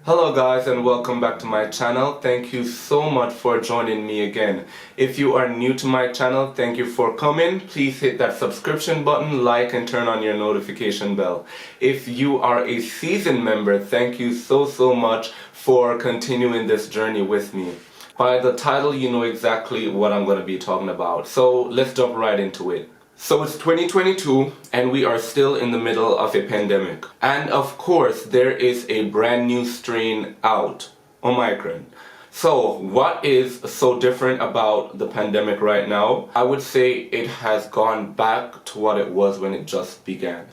Hello guys and welcome back to my channel. Thank you so much for joining me again. If you are new to my channel, thank you for coming. Please hit that subscription button, like and turn on your notification bell. If you are a seasoned member, thank you so much for continuing this journey with me. By the title, you know exactly what I'm going to be talking about. So let's jump right into it. So it's 2022 and we are still in the middle of a pandemic. And of course, there is a brand new strain out, Omicron. So what is so different about the pandemic right now? I would say it has gone back to what it was when it just began.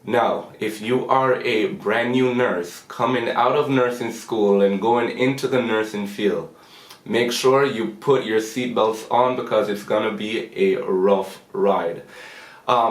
Now, if you are a brand new nurse coming out of nursing school and going into the nursing field, make sure you put your seatbelts on because it's gonna be a rough ride.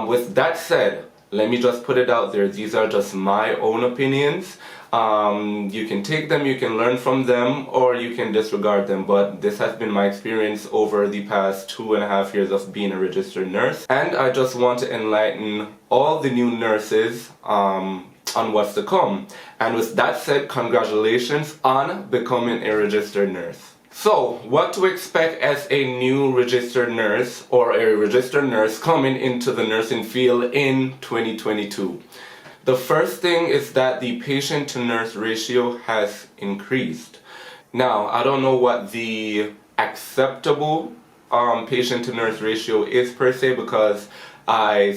With that said, let me just put it out there. These are just my own opinions. You can take them, you can learn from them, or you can disregard them. But this has been my experience over the past 2.5 years of being a registered nurse. And I just want to enlighten all the new nurses on what's to come. And with that said, congratulations on becoming a registered nurse. So, what to expect as a new registered nurse or a registered nurse coming into the nursing field in 2022? The first thing is that the patient to nurse ratio has increased. Now, I don't know what the acceptable patient to nurse ratio is per se because I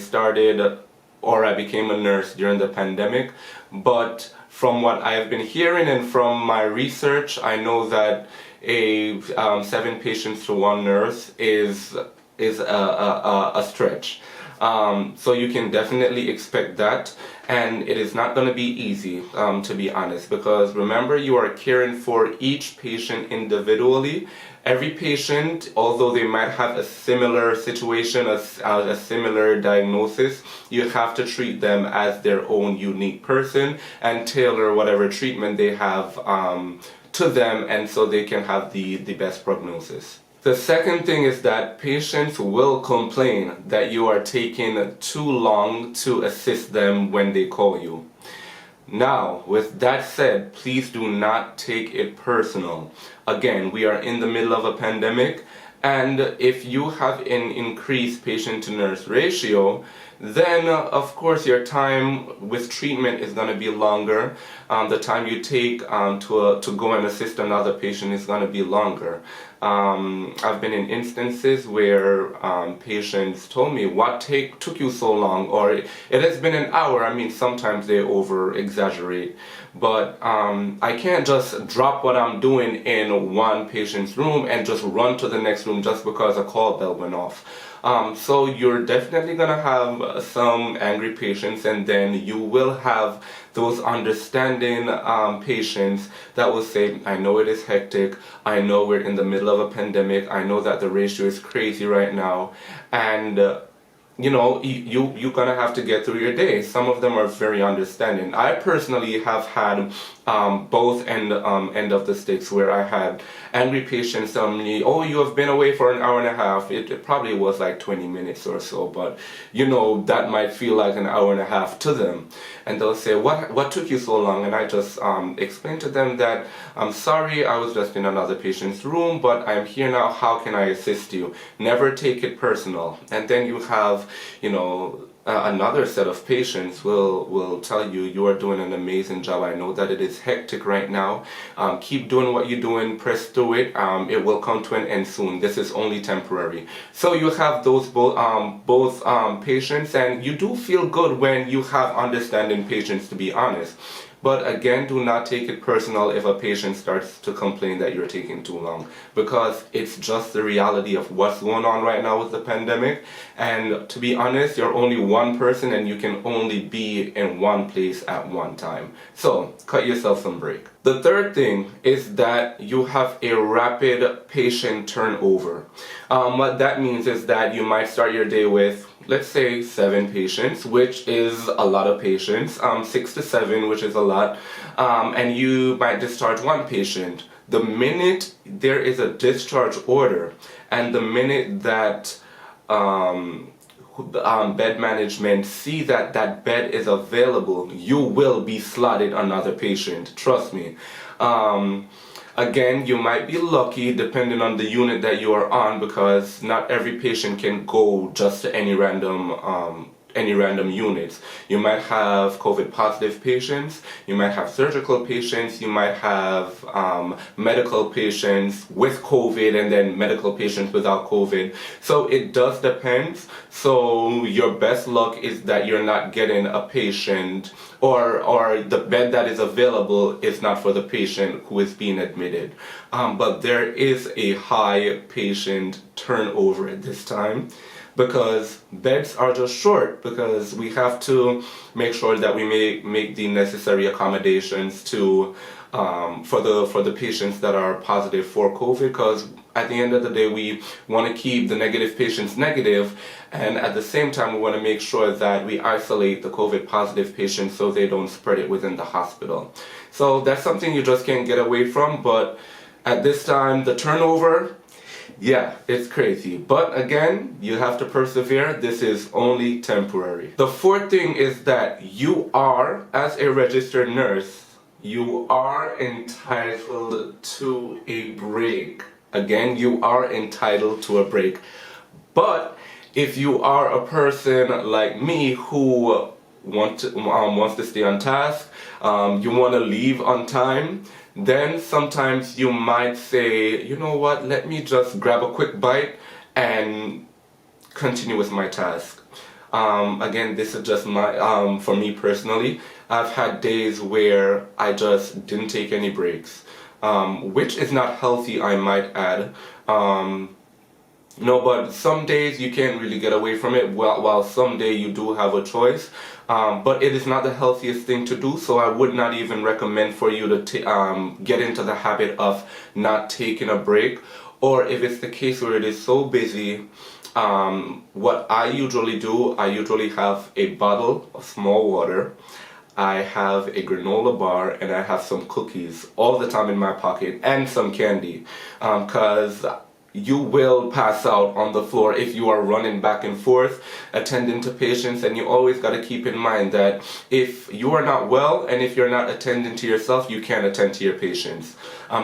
became a nurse during the pandemic, but from what I've been hearing and from my research, I know that a 7 patients to 1 nurse is a stretch. So you can definitely expect that, and it is not going to be easy, to be honest, because remember, you are caring for each patient individually. Every patient, although they might have a similar situation, a similar diagnosis, you have to treat them as their own unique person and tailor whatever treatment they have to them, and so they can have the best prognosis. The second thing is that patients will complain that you are taking too long to assist them when they call you. Now, with that said, please do not take it personal. Again, we are in the middle of a pandemic, and if you have an increased patient to nurse ratio, then of course your time with treatment is going to be longer. The time you take to go and assist another patient is going to be longer. I've been in instances where patients told me, what took you so long? Or it has been an hour. I mean, sometimes they over exaggerate. But I can't just drop what I'm doing in one patient's room and just run to the next room just because a call bell went off. So you're definitely going to have some angry patients, and then you will have those understanding patients that will say, I know it is hectic, I know we're in the middle of a pandemic, I know that the ratio is crazy right now, and you know, you're gonna have to get through your day. Some of them are very understanding. I personally have had both end of the sticks where I had angry patients telling me, oh, you have been away for an hour and a half. It probably was like 20 minutes or so, but you know, that might feel like an hour and a half to them. And they'll say, what took you so long? And I just explain to them that, I'm sorry, I was just in another patient's room, but I'm here now, how can I assist you? Never take it personal. And then you have, you know, another set of patients will tell you, you are doing an amazing job. I know that it is hectic right now. Keep doing what you're doing, press through it. It will come to an end soon. This is only temporary. So you have those both patients, and you do feel good when you have understanding patients, to be honest. But again, do not take it personal if a patient starts to complain that you're taking too long, because it's just the reality of what's going on right now with the pandemic. And to be honest, you're only one person and you can only be in one place at one time. So cut yourself some break. The third thing is that you have a rapid patient turnover. What that means is that you might start your day with, let's say, 7 patients, which is a lot of patients, 6 to 7, which is a lot, and you might discharge 1 patient. The minute there is a discharge order, and the minute that bed management see that that bed is available, you will be slotted another patient. Trust me. Again, you might be lucky depending on the unit that you are on, because not every patient can go just to any random units. You might have COVID positive patients, you might have surgical patients, you might have medical patients with COVID and then medical patients without COVID. So it does depend. So your best luck is that you're not getting a patient, or the bed that is available is not for the patient who is being admitted. But there is a high patient turnover at this time, because beds are just short, because we have to make sure that we make the necessary accommodations to for the patients that are positive for COVID, because at the end of the day we want to keep the negative patients negative, and at the same time we want to make sure that we isolate the COVID positive patients so they don't spread it within the hospital. So that's something you just can't get away from. But at this time, the turnover, yeah, it's crazy. But again, you have to persevere. This is only temporary. The fourth thing is that you are, as a registered nurse, you are entitled to a break. Again, you are entitled to a break. But if you are a person like me who wants to stay on task, you want to leave on time, then sometimes you might say, you know what, let me just grab a quick bite and continue with my task. Again, this is just my, for me personally, I've had days where I just didn't take any breaks, which is not healthy, I might add. No, but some days you can't really get away from it, while some day you do have a choice. But it is not the healthiest thing to do, so I would not even recommend for you to get into the habit of not taking a break. Or if it's the case where it is so busy, what I usually do, I usually have a bottle of small water, I have a granola bar, and I have some cookies all the time in my pocket, and some candy, because you will pass out on the floor if you are running back and forth attending to patients. And you always got to keep in mind that if you are not well and if you're not attending to yourself, you can't attend to your patients.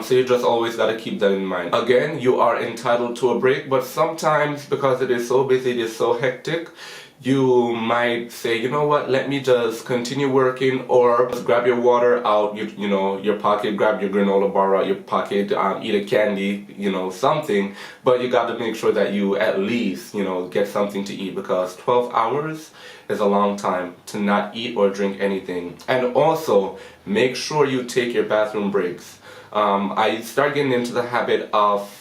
So you just always got to keep that in mind. Again, you are entitled to a break, but sometimes because it is so busy, it is so hectic, you might say, you know what, let me just continue working, or just grab your water out your pocket, grab your granola bar out your pocket, eat a candy, something. But you got to make sure that you at least get something to eat, because 12 hours is a long time to not eat or drink anything. And also make sure you take your bathroom breaks. I start getting into the habit of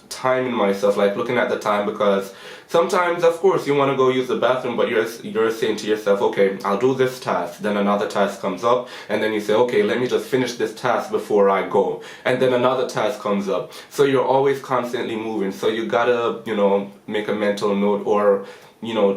timing myself, looking at the time, because sometimes, of course, you want to go use the bathroom, but you're saying to yourself, okay, I'll do this task, then another task comes up, and then you say, okay, let me just finish this task before I go, and then another task comes up. So you're always constantly moving, so you gotta, make a mental note, or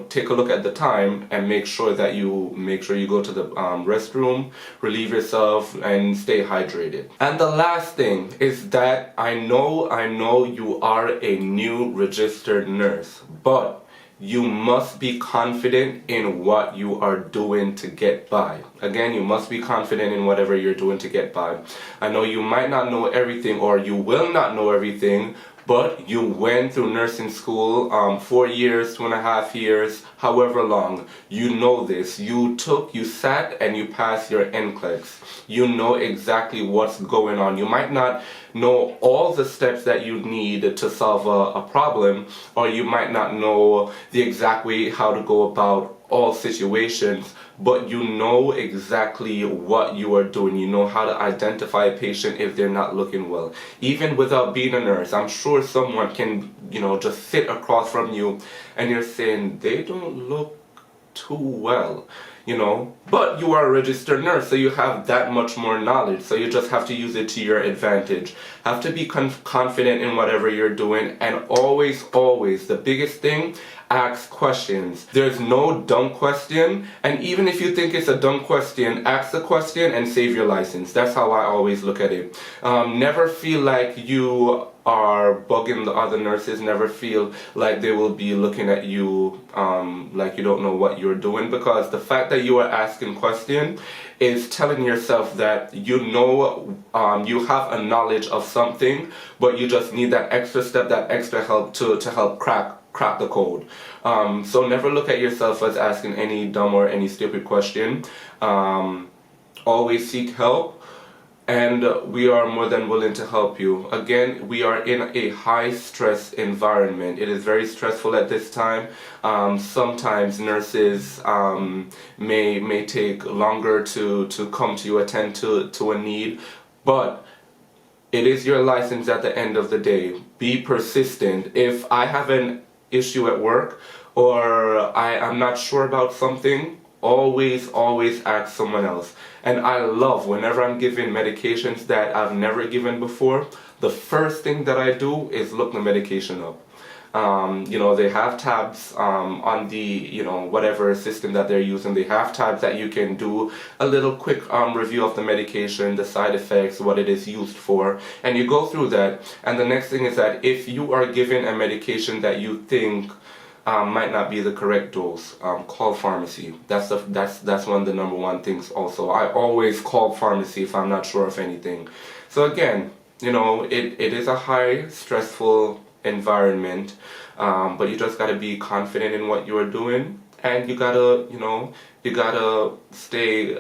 take a look at the time and make sure you go to the restroom, relieve yourself, and stay hydrated. And the last thing is that I know you are a new registered nurse, but you must be confident in what you are doing to get by. Again, you must be confident in whatever you're doing to get by. I know you might not know everything, or you will not know everything, but you went through nursing school, 4 years, 2.5 years, however long. You know this. You sat and you passed your NCLEX. You know exactly what's going on. You might not know all the steps that you need to solve a problem, or you might not know the exact way how to go about all situations, but you know exactly what you are doing. You know how to identify a patient if they're not looking well. Even without being a nurse, I'm sure someone can, just sit across from you and you're saying, they don't look too well, but you are a registered nurse, so you have that much more knowledge, so you just have to use it to your advantage. Have to be confident in whatever you're doing, and always, the biggest thing, ask questions. There's no dumb question, and even if you think it's a dumb question, ask the question and save your license. That's how I always look at it. Never feel like you are bugging the other nurses. Never feel like they will be looking at you like you don't know what you're doing, because the fact that you are asking questions is telling yourself that you know, you have a knowledge of something, but you just need that extra step, that extra help to help crack the code. So never look at yourself as asking any dumb or any stupid question. Always seek help, and we are more than willing to help you. Again, we are in a high stress environment. It is very stressful at this time. Sometimes nurses may take longer to come to you, attend to a need, but it is your license at the end of the day. Be persistent. If I have an issue at work, or I am not sure about something, always ask someone else. And I love whenever I'm given medications that I've never given before, the first thing that I do is look the medication up. They have tabs on the, whatever system that they're using. They have tabs that you can do a little quick review of the medication, the side effects, what it is used for, and you go through that. And the next thing is that if you are given a medication that you think might not be the correct dose, call pharmacy. That's one of the number one things also. I always call pharmacy if I'm not sure of anything. So again, it is a high stressful environment, but you just got to be confident in what you are doing, and you gotta stay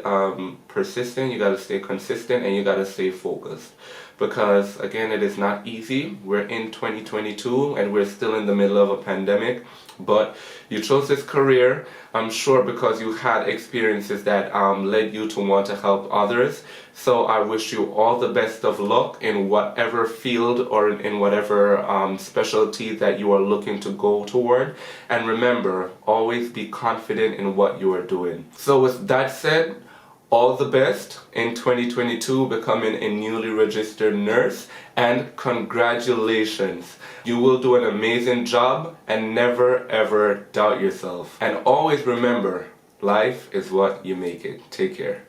persistent, you gotta stay consistent, and you gotta stay focused, because again, it is not easy. We're in 2022 and we're still in the middle of a pandemic, but you chose this career, I'm sure, because you had experiences that led you to want to help others. So I wish you all the best of luck in whatever field or in whatever specialty that you are looking to go toward. And remember, always be confident in what you are doing. So with that said, all the best in 2022 becoming a newly registered nurse, and congratulations. You will do an amazing job, and never ever doubt yourself. And always remember, life is what you make it. Take care.